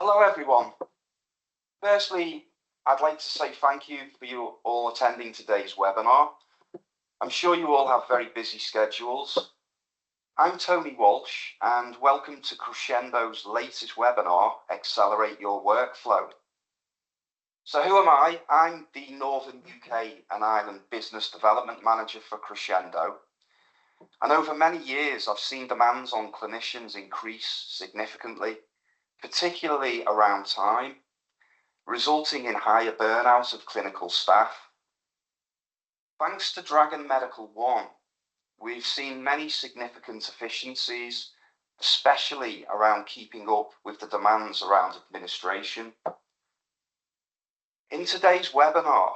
Hello everyone. Firstly, I'd like to say thank you for you all attending today's webinar. I'm sure you all have very busy schedules. I'm Tony Walsh and welcome to Crescendo's latest webinar, Accelerate Your Workflow. So who am I? I'm the Northern UK and Ireland Business Development Manager for Crescendo. And over many years, I've seen demands on clinicians increase significantly, particularly around time, resulting in higher burnout of clinical staff. Thanks to Dragon Medical One, we've seen many significant efficiencies, especially around keeping up with the demands around administration. In today's webinar,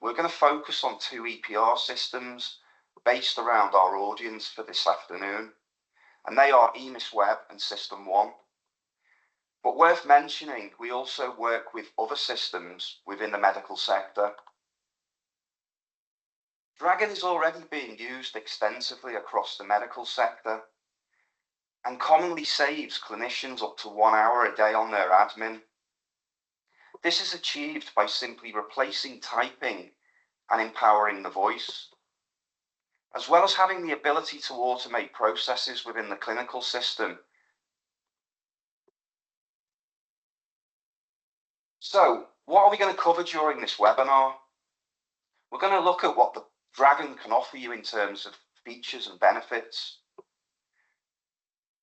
we're going to focus on two EPR systems based around our audience for this afternoon, and they are EMIS-Web and System One. But worth mentioning, we also work with other systems within the medical sector. Dragon is already being used extensively across the medical sector and commonly saves clinicians up to 1 hour a day on their admin. This is achieved by simply replacing typing and empowering the voice, as well as having the ability to automate processes within the clinical system. So, what are we going to cover during this webinar? We're going to look at what the Dragon can offer you in terms of features and benefits.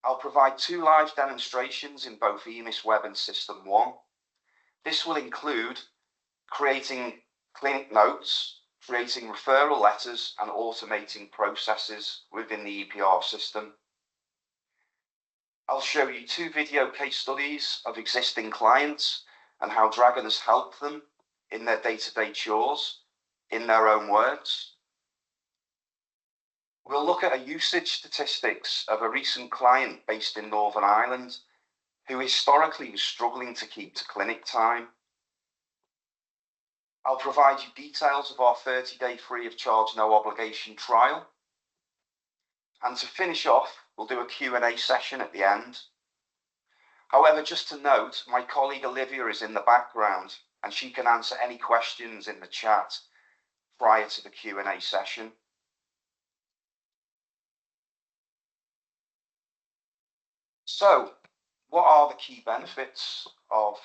I'll provide two live demonstrations in both EMIS-Web and System One. This will include creating clinic notes, creating referral letters, and automating processes within the EPR system. I'll show you two video case studies of existing clients and how Dragon has helped them in their day-to-day chores, in their own words. We'll look at a usage statistics of a recent client based in Northern Ireland who historically was struggling to keep to clinic time. I'll provide you details of our 30-day free of charge, no obligation trial. And to finish off, we'll do a Q&A session at the end. However, just to note, my colleague Olivia is in the background and she can answer any questions in the chat prior to the Q&A session. So, what are the key benefits of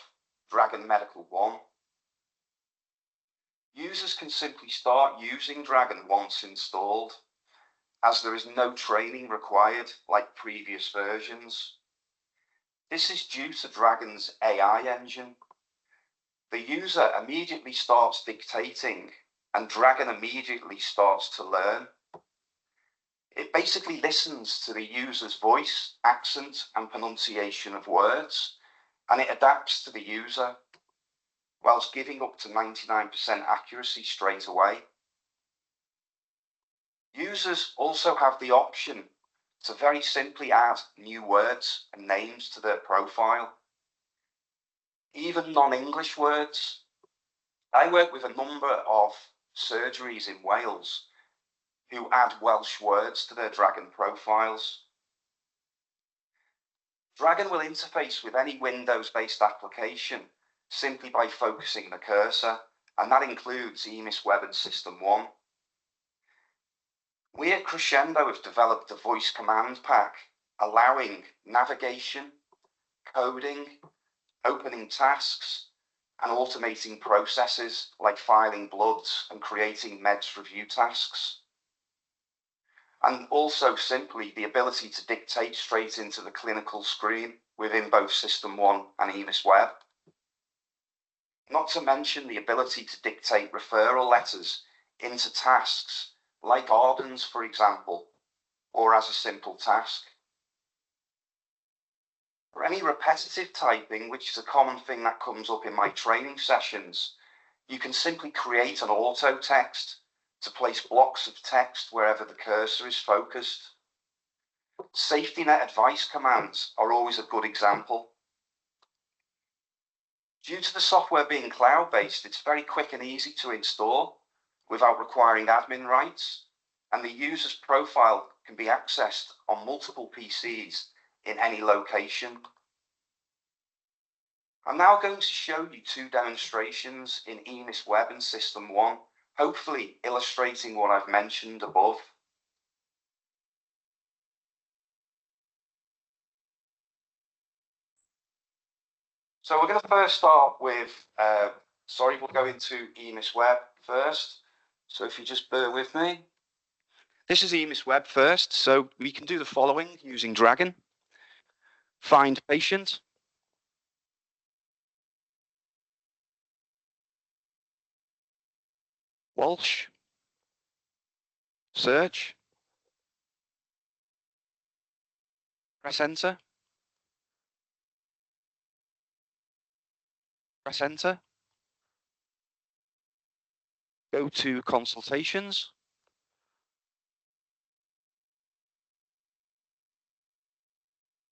Dragon Medical One? Users can simply start using Dragon once installed, as there is no training required like previous versions. This is due to Dragon's AI engine. The user immediately starts dictating and Dragon immediately starts to learn. It basically listens to the user's voice, accent, and pronunciation of words, and it adapts to the user, whilst giving up to 99% accuracy straight away. Users also have the option to very simply add new words and names to their profile, even non-English words. I work with a number of surgeries in Wales who add Welsh words to their Dragon profiles. Dragon will interface with any Windows-based application simply by focusing the cursor, and that includes EMIS-Web and System One. We at Crescendo have developed a voice command pack allowing navigation, coding, opening tasks, and automating processes like filing bloods and creating meds review tasks. And also simply the ability to dictate straight into the clinical screen within both System One and EMIS-Web. Not to mention the ability to dictate referral letters into tasks like organs, for example, or as a simple task. For any repetitive typing, which is a common thing that comes up in my training sessions, you can simply create an auto text to place blocks of text wherever the cursor is focused. Safety net advice commands are always a good example. Due to the software being cloud-based, it's very quick and easy to install without requiring admin rights, and the user's profile can be accessed on multiple PCs in any location. I'm now going to show you two demonstrations in EMIS Web and System 1, hopefully illustrating what I've mentioned above. So we're going to first start with, we'll go into EMIS Web first. So if you just bear with me. This is EMIS Web first, so we can do the following using Dragon. Find patient. Walsh. Search. Press enter. Press enter. Go to consultations.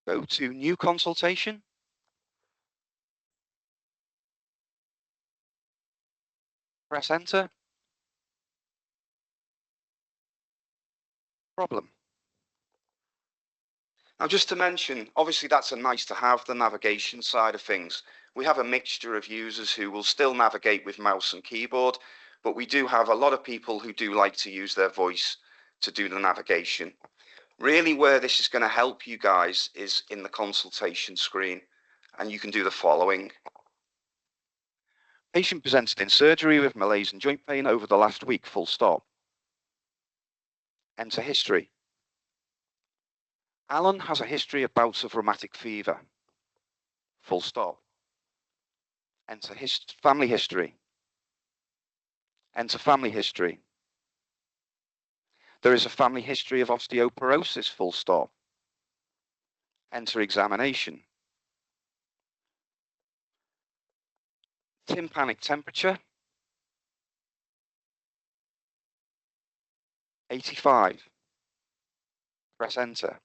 Go to new consultation. Press enter. Problem. Now, just to mention, obviously that's a nice to have, the navigation side of things. We have a mixture of users who will still navigate with mouse and keyboard, but we do have a lot of people who do like to use their voice to do the navigation. Really, where this is going to help you guys is in the consultation screen, and you can do the following. Patient presented in surgery with malaise and joint pain over the last week, full stop. Enter history. Alan has a history of bouts of rheumatic fever. Full stop. Enter family history. Enter family history. There is a family history of osteoporosis, full stop. Enter examination. Tympanic temperature. 85. Press enter.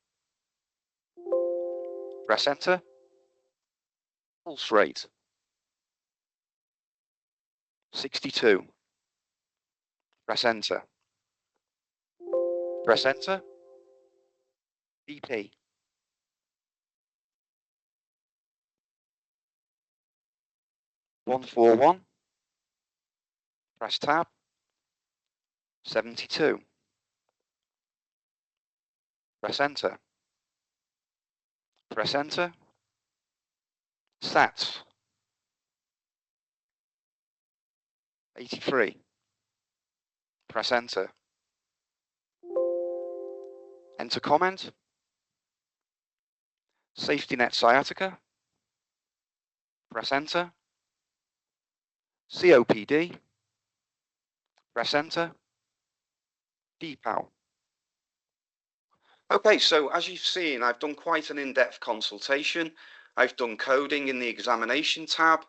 Press enter. Pulse rate. 62. Press enter. Press enter. BP. 141. Press tab. 72. Press enter. Press enter. Stats. 83. Press enter. Enter comment. Safety net sciatica. Press enter. COPD. Press enter. DPAL. Okay, so as you've seen, I've done quite an in-depth consultation. I've done coding in the examination tab.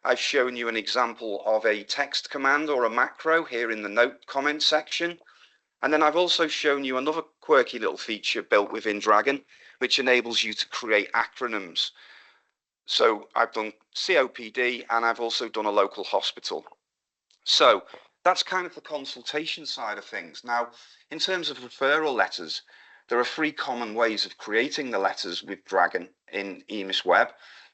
I've shown you an example of a text command or a macro here in the note comment section. And then I've also shown you another quirky little feature built within Dragon, which enables you to create acronyms. So I've done COPD and I've also done a local hospital. So that's kind of the consultation side of things. Now, in terms of referral letters, there are 3 common ways of creating the letters with Dragon in EMIS Web.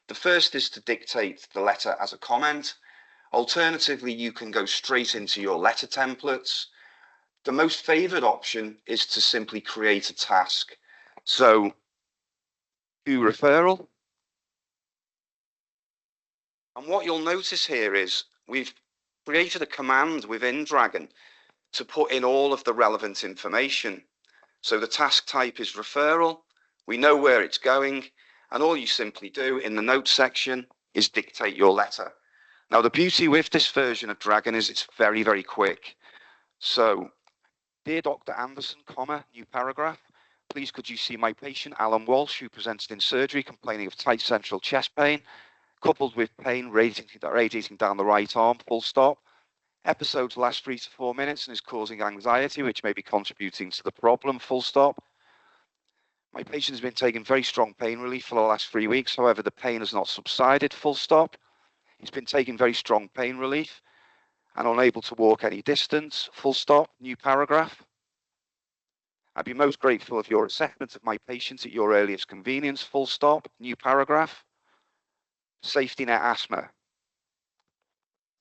The first is to dictate the letter as a comment. Alternatively, you can go straight into your letter templates. The most favored option is to simply create a task. So, do referral. And what you'll notice here is we've created a command within Dragon to put in all of the relevant information. So the task type is referral. We know where it's going. And all you simply do in the notes section is dictate your letter. Now, the beauty with this version of Dragon is it's very, very quick. So, dear Dr. Anderson, comma, new paragraph. Please could you see my patient, Alan Walsh, who presented in surgery complaining of tight central chest pain, coupled with pain radiating down the right arm, full stop. Episodes last 3 to 4 minutes and is causing anxiety, which may be contributing to the problem, full stop. My patient has been taking very strong pain relief for the last 3 weeks. However, the pain has not subsided, full stop. He's been taking very strong pain relief and unable to walk any distance, full stop, new paragraph. I'd be most grateful of your assessment of my patient at your earliest convenience, full stop, new paragraph. Safety net asthma.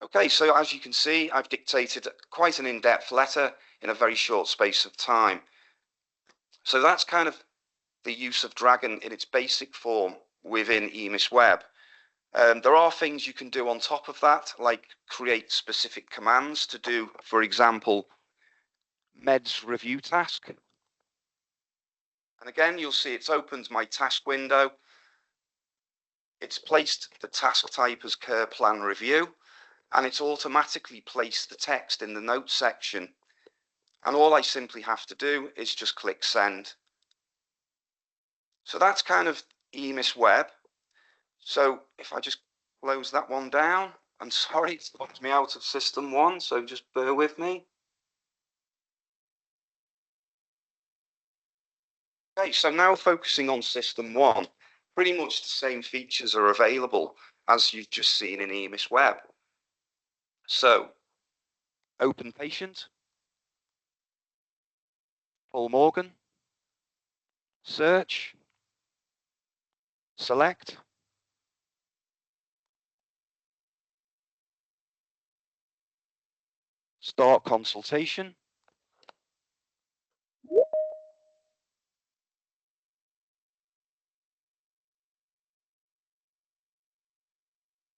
Okay, so as you can see, I've dictated quite an in-depth letter in a very short space of time. So that's kind of the use of Dragon in its basic form within EMIS Web. There are things you can do on top of that, like create specific commands to do, for example, meds review task. And again, you'll see it's opened my task window. It's placed the task type as care plan review, and it's automatically placed the text in the notes section. And all I simply have to do is just click send. So that's kind of EMIS Web. So if I just close that one down, I'm sorry, it's locked me out of System 1, so just bear with me. Okay, so now focusing on System 1, pretty much the same features are available as you've just seen in EMIS Web. So, open patient, Paul Morgan, search, select, start consultation,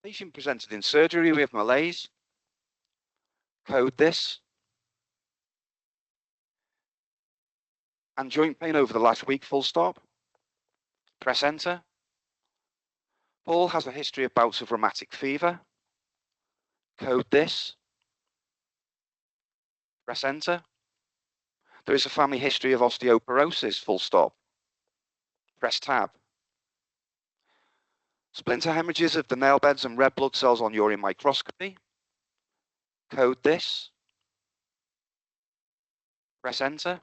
patient presented in surgery with malaise, code this, and joint pain over the last week, full stop, press enter. Paul has a history of bouts of rheumatic fever, code this, press enter. There is a family history of osteoporosis, full stop, press tab. Splinter hemorrhages of the nail beds and red blood cells on urine microscopy, code this, press enter.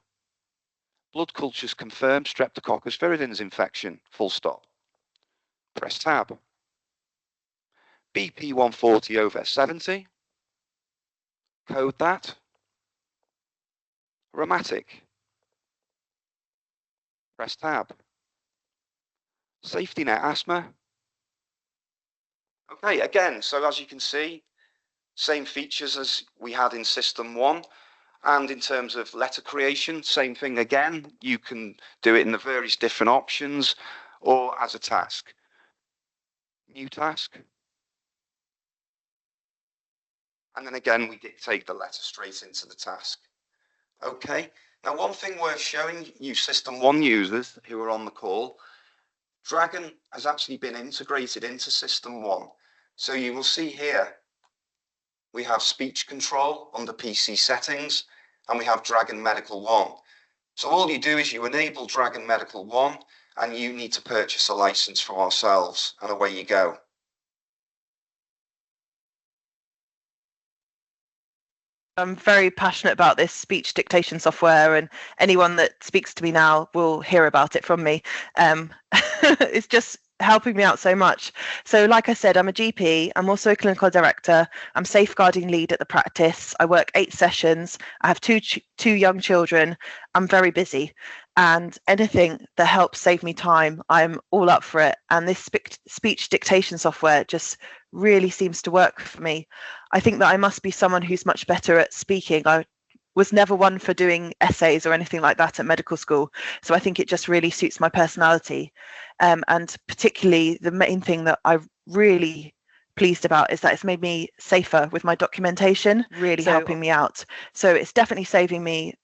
Blood cultures confirm Streptococcus viridans infection, full stop, press tab. BP 140 over 70, code that. Rheumatic, press tab. Safety net asthma. Okay, again, so as you can see, same features as we had in System 1. And in terms of letter creation, same thing again. You can do it in the various different options or as a task. New task. And then again, we dictate the letter straight into the task. Okay, now one thing worth showing you System 1 users who are on the call, Dragon has actually been integrated into System 1. So you will see here, we have speech control under PC settings, and we have Dragon Medical One. So all you do is you enable Dragon Medical One, and you need to purchase a license from ourselves, and away you go. I'm very passionate about this speech dictation software, and anyone that speaks to me now will hear about it from me. It's just helping me out so much. So like I said, I'm a GP, I'm also a clinical director, I'm safeguarding lead at the practice, I work 8 sessions, I have two young children, I'm very busy, and anything that helps save me time, I'm all up for it. And this speech dictation software just really seems to work for me. I think that I must be someone who's much better at speaking. I was never one for doing essays or anything like that at medical school. So I think it just really suits my personality. And particularly the main thing that I'm really pleased about is that it's made me safer with my documentation, really helping me out. So it's definitely saving me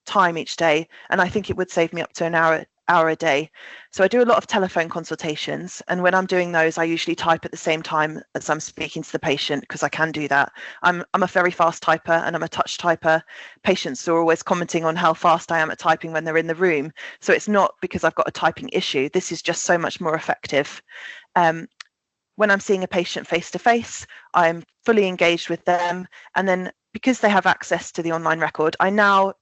time each day. And I think it would save me up to an hour a day. So I do a lot of telephone consultations, and when I'm doing those, I usually type at the same time as I'm speaking to the patient, because I can do that. I'm a very fast typer, and I'm a touch typer. Patients are always commenting on how fast I am at typing when they're in the room. So it's not because I've got a typing issue. This is just so much more effective. When I'm seeing a patient face to face, I'm fully engaged with them, and then because they have access to the online record, I now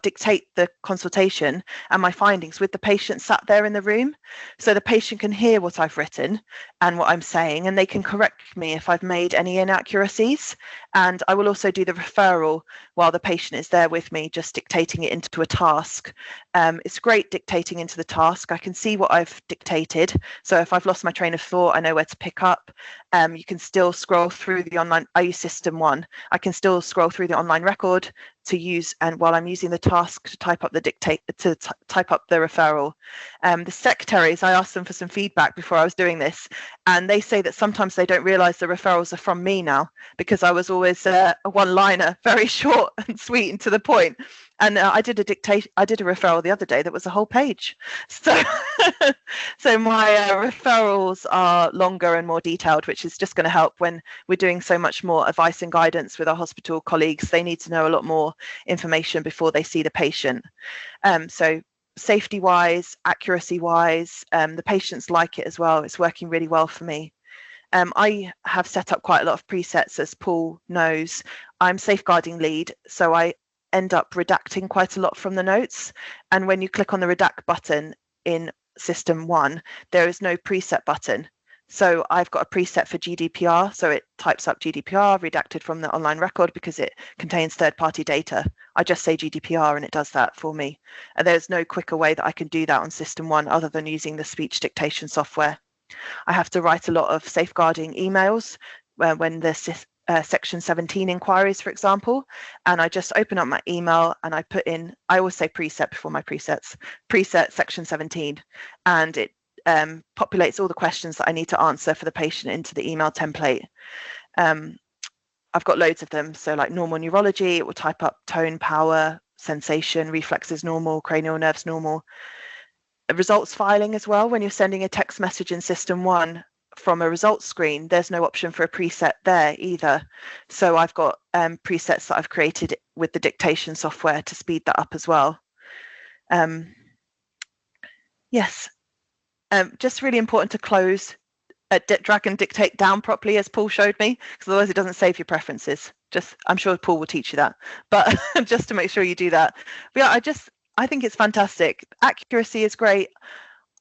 dictate the consultation and my findings with the patient sat there in the room. So the patient can hear what I've written and what I'm saying, and they can correct me if I've made any inaccuracies. And I will also do the referral while the patient is there with me, just dictating it into a task. It's great dictating into the task. I can see what I've dictated. So if I've lost my train of thought, I know where to pick up. You can still scroll through the online, I use System 1. I can still scroll through the online record to use, and while I'm using the task to type up the type up the referral. The secretaries, I asked them for some feedback before I was doing this, and they say that sometimes they don't realize the referrals are from me now, because I was always a one-liner, very short and sweet and to the point. And I did a referral the other day that was a whole page. So, so my referrals are longer and more detailed, which is just going to help when we're doing so much more advice and guidance with our hospital colleagues. They need to know a lot more information before they see the patient. So safety wise, accuracy wise, the patients like it as well. It's working really well for me. I have set up quite a lot of presets, as Paul knows. I'm safeguarding lead, so I end up redacting quite a lot from the notes. And when you click on the redact button in System 1, there is no preset button. So I've got a preset for GDPR, so it types up GDPR redacted from the online record because it contains third-party data. I just say GDPR and it does that for me. And there's no quicker way that I can do that on System 1 other than using the speech dictation software. I have to write a lot of safeguarding emails when there's Section 17 inquiries, for example, and I just open up my email and I put in, I always say preset before my presets, preset Section 17, and it populates all the questions that I need to answer for the patient into the email template. I've got loads of them, so like normal neurology, it will type up tone, power, sensation, reflexes normal, cranial nerves normal. Results filing as well, when you're sending a text message in System 1 from a results screen, there's no option for a preset there either. So I've got presets that I've created with the dictation software to speed that up as well. Yes, just really important to close, drag and dictate down properly, as Paul showed me, because otherwise it doesn't save your preferences. Just, I'm sure Paul will teach you that, but just to make sure you do that. But yeah, I think it's fantastic. Accuracy is great.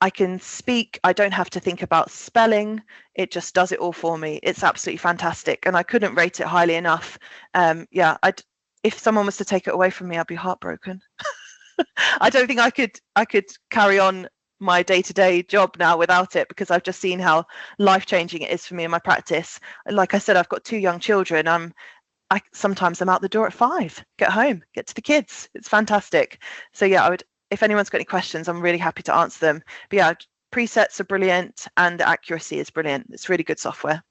I can speak. I don't have to think about spelling. It just does it all for me. It's absolutely fantastic, and I couldn't rate it highly enough. Yeah, if someone was to take it away from me, I'd be heartbroken. I don't think I could carry on my day-to-day job now without it, because I've just seen how life-changing it is for me in my practice. Like I said, I've got 2 young children. Sometimes I'm out the door at 5, get home, get to the kids. It's fantastic. So yeah, if anyone's got any questions, I'm really happy to answer them. But yeah, presets are brilliant and the accuracy is brilliant. It's really good software.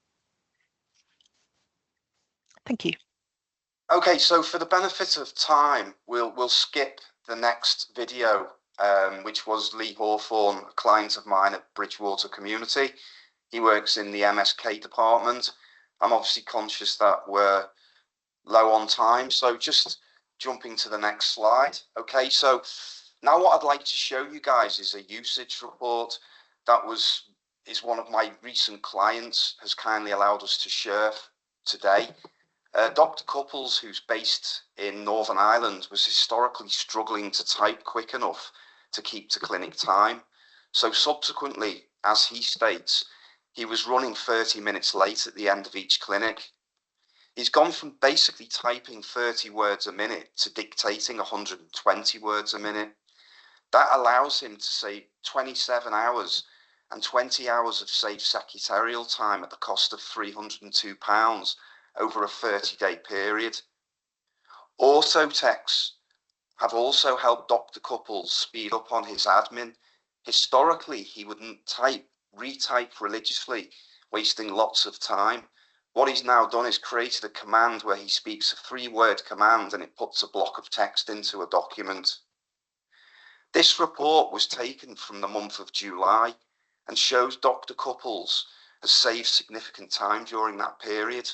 Thank you. Okay, so for the benefit of time, we'll skip the next video, which was Lee Hawthorne, a client of mine at Bridgewater Community. He works in the MSK department. I'm obviously conscious that we're low on time, so just jumping to the next slide. Okay, so now what I'd like to show you guys is a usage report that is one of my recent clients has kindly allowed us to share today. Dr. Couples, who's based in Northern Ireland, was historically struggling to type quick enough to keep to clinic time. So subsequently, as he states, he was running 30 minutes late at the end of each clinic. He's gone from basically typing 30 words a minute to dictating 120 words a minute. That allows him to save 27 hours and 20 hours of safe secretarial time at the cost of £302 over a 30-day period. Autotext have also helped Dr. Couples speed up on his admin. Historically, he wouldn't retype religiously, wasting lots of time. What he's now done is created a command where he speaks a 3-word command and it puts a block of text into a document. This report was taken from the month of July and shows Dr. Couples has saved significant time during that period.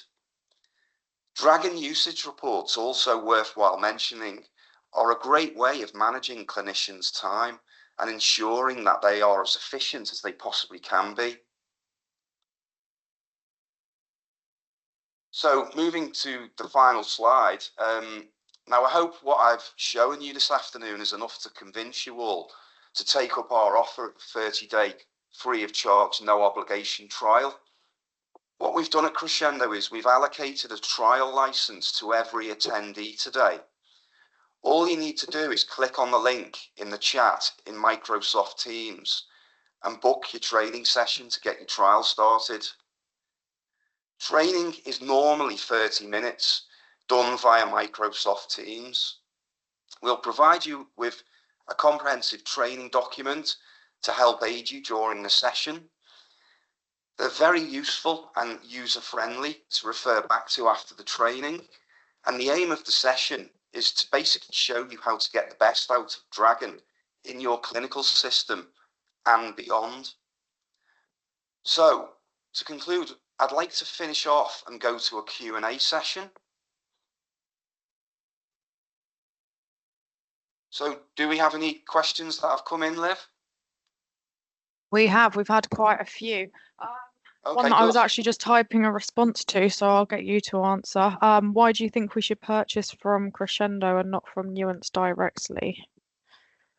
Dragon usage reports, also worthwhile mentioning, are a great way of managing clinicians' time and ensuring that they are as efficient as they possibly can be. So moving to the final slide, Now, I hope what I've shown you this afternoon is enough to convince you all to take up our offer of a 30-day free of charge, no obligation trial. What we've done at Crescendo is we've allocated a trial license to every attendee today. All you need to do is click on the link in the chat in Microsoft Teams and book your training session to get your trial started. Training is normally 30 minutes, done via Microsoft Teams. We'll provide you with a comprehensive training document to help aid you during the session. They're very useful and user-friendly to refer back to after the training. And the aim of the session is to basically show you how to get the best out of Dragon in your clinical system and beyond. So, to conclude, I'd like to finish off and go to a Q&A session. So, do we have any questions that have come in, Liv? We've had quite a few. Okay, One that I was good. actually just typing a response to, so I'll get you to answer. Why do you think we should purchase from Crescendo and not from Nuance directly?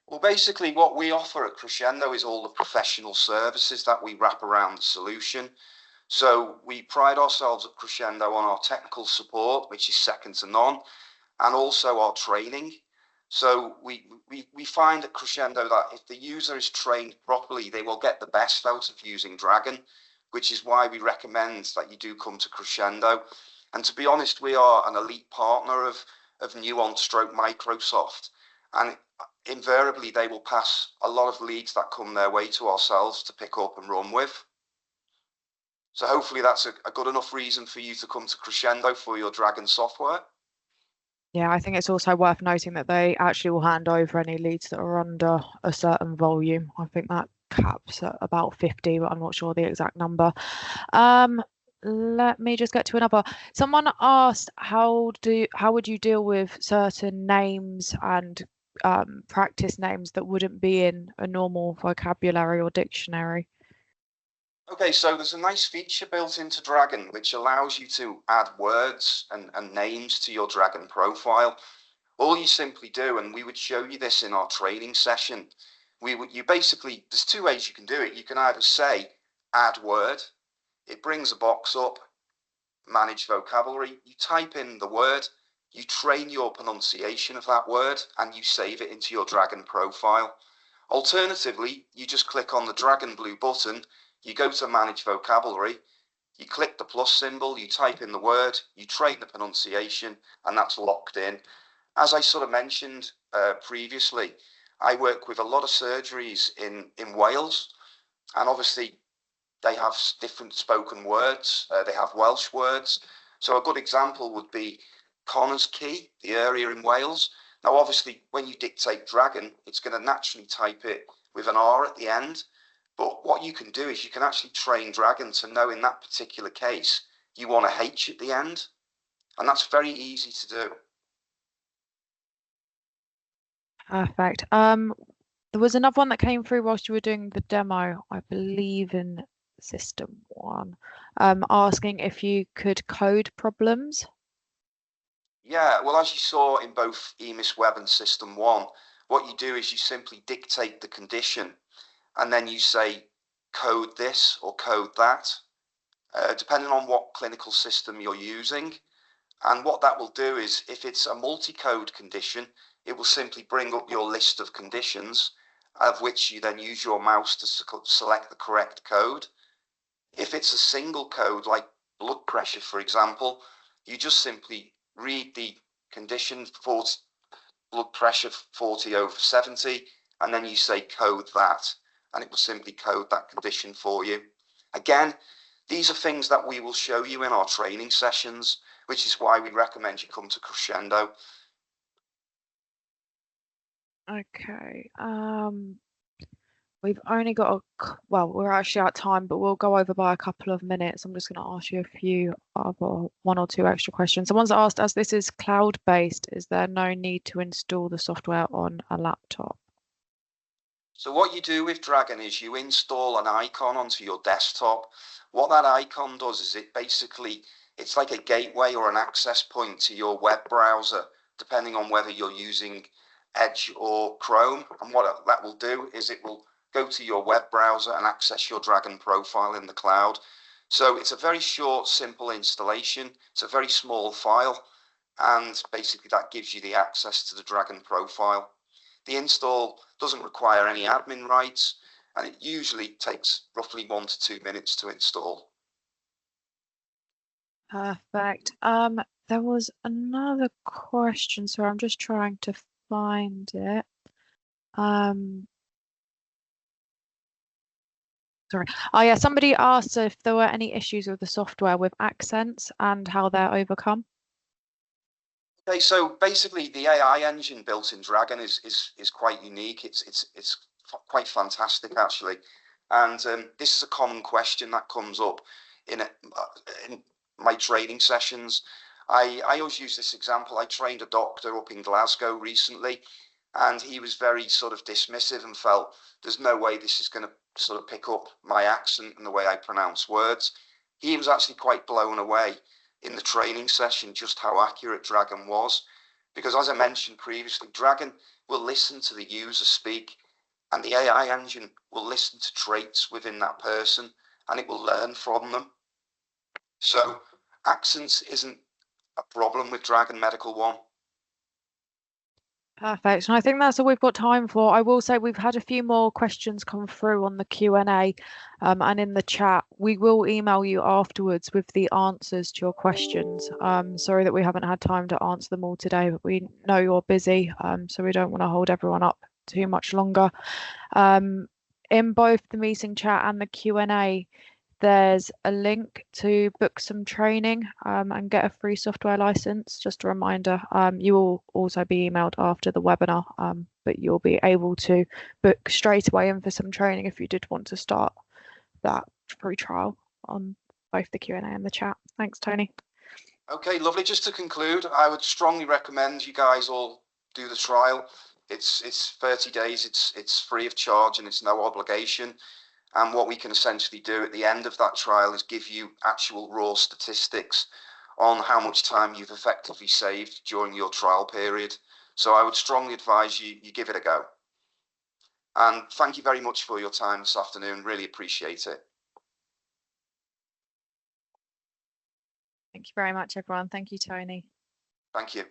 Well, basically what we offer at Crescendo is all the professional services that we wrap around the solution. So we pride ourselves at Crescendo on our technical support, which is second to none, and also our training. So we find at Crescendo that if the user is trained properly, they will get the best out of using Dragon, which is why we recommend that you do come to Crescendo. And to be honest, we are an elite partner of Nuance / Microsoft, and invariably they will pass a lot of leads that come their way to ourselves to pick up and run with. So hopefully that's a good enough reason for you to come to Crescendo for your Dragon software. Yeah, I think it's also worth noting that they actually will hand over any leads that are under a certain volume. I think that caps at about 50, but I'm not sure the exact number. Let me just get to another. Someone asked, how would you deal with certain names and practice names that wouldn't be in a normal vocabulary or dictionary? Okay, so there's a nice feature built into Dragon which allows you to add words and names to your Dragon profile. All you simply do, and we would show you this in our training session, you basically, there's two ways you can do it. You can either say add word, it brings a box up, manage vocabulary, you type in the word, you train your pronunciation of that word, and you save it into your Dragon profile. Alternatively, you just click on the Dragon blue button, you go to manage vocabulary, you click the plus symbol, you type in the word, you train the pronunciation, and that's locked in. As I sort of mentioned previously, I work with a lot of surgeries in Wales, and obviously they have different spoken words, they have Welsh words. So a good example would be Connors Quay, the area in Wales. Now obviously when you dictate Dragon, it's going to naturally type it with an R at the end. But what you can do is you can actually train Dragon to know in that particular case, you want a H at the end. And that's very easy to do. Perfect. There was another one that came through whilst you were doing the demo, I believe in System 1, asking if you could code problems. Yeah, well, as you saw in both EMIS Web and System 1, what you do is you simply dictate the condition and then you say code this or code that, depending on what clinical system you're using. And what that will do is if it's a multi-code condition, it will simply bring up your list of conditions, of which you then use your mouse to select the correct code. If it's a single code, like blood pressure, for example, you just simply read the condition for blood pressure 40/70, and then you say code that, and it will simply code that condition for you. Again, these are things that we will show you in our training sessions, which is why we recommend you come to Crescendo. Okay. We've only got well, we're actually out of time, but we'll go over by a couple of minutes. I'm just going to ask you a few other one or two extra questions. Someone's asked, as this is cloud-based, is there no need to install the software on a laptop? So what you do with Dragon is you install an icon onto your desktop. What that icon does is it's like a gateway or an access point to your web browser depending on whether you're using Edge or Chrome. And what that will do is it will go to your web browser and access your Dragon profile in the cloud. So it's a very short, simple installation. It's a very small file, and basically that gives you the access to the Dragon profile. The install doesn't require any admin rights, and it usually takes roughly 1 to 2 minutes to install. Perfect. There was another question, so I'm just trying to find it. Sorry. Oh yeah, somebody asked if there were any issues with the software with accents and how they're overcome. Okay, so basically the AI engine built in Dragon is quite unique. It's quite fantastic actually, and this is a common question that comes up in my training sessions. I always use this example. I trained a doctor up in Glasgow recently, and he was very sort of dismissive and felt there's no way this is going to sort of pick up my accent and the way I pronounce words. He was actually quite blown away in the training session just how accurate Dragon was, because as I mentioned previously, Dragon will listen to the user speak, and the AI engine will listen to traits within that person, and it will learn from them. So accents isn't a problem with Dragon Medical One. Perfect. And I think that's all we've got time for. I will say we've had a few more questions come through on the Q&A and in the chat. We will email you afterwards with the answers to your questions. Sorry that we haven't had time to answer them all today, but we know you're busy, so we don't want to hold everyone up too much longer. In both the meeting chat and the Q&A, there's a link to book some training and get a free software license. Just a reminder, you will also be emailed after the webinar, but you'll be able to book straight away in for some training if you did want to start that free trial on both the Q&A and the chat. Thanks, Tony. Okay, lovely. Just to conclude, I would strongly recommend you guys all do the trial. It's 30 days, it's free of charge, and it's no obligation. And what we can essentially do at the end of that trial is give you actual raw statistics on how much time you've effectively saved during your trial period. So I would strongly advise you give it a go. And thank you very much for your time this afternoon. Really appreciate it. Thank you very much, everyone. Thank you, Tony. Thank you.